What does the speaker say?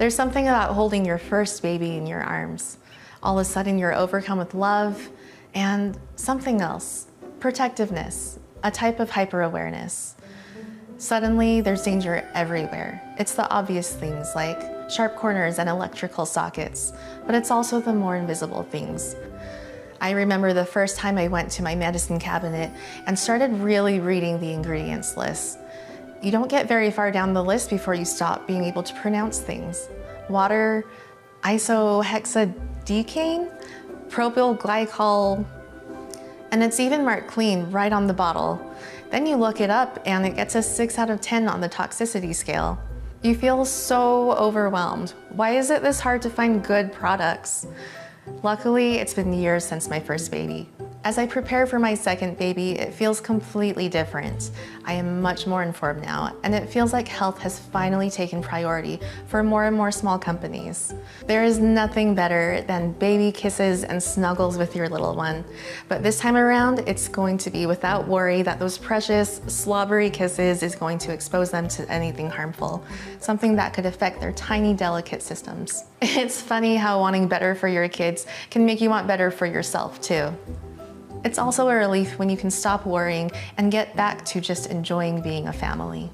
There's something about holding your first baby in your arms. All of a sudden you're overcome with love and something else, protectiveness, a type of hyper-awareness. Suddenly there's danger everywhere. It's the obvious things like sharp corners and electrical sockets, but it's also the more invisible things. I remember the first time I went to my medicine cabinet and started really reading the ingredients list. You don't get very far down the list before you stop being able to pronounce things. Water, isohexadecane, propyl glycol, and it's even marked clean right on the bottle. Then you look it up and it gets a 6 out of 10 on the toxicity scale. You feel so overwhelmed. Why is it this hard to find good products? Luckily, it's been years since my first baby. As I prepare for my second baby, it feels completely different. I am much more informed now, and it feels like health has finally taken priority for more and more small companies. There is nothing better than baby kisses and snuggles with your little one, but this time around, it's going to be without worry that those precious, slobbery kisses is going to expose them to anything harmful, something that could affect their tiny, delicate systems. It's funny how wanting better for your kids can make you want better for yourself, too. It's also a relief when you can stop worrying and get back to just enjoying being a family.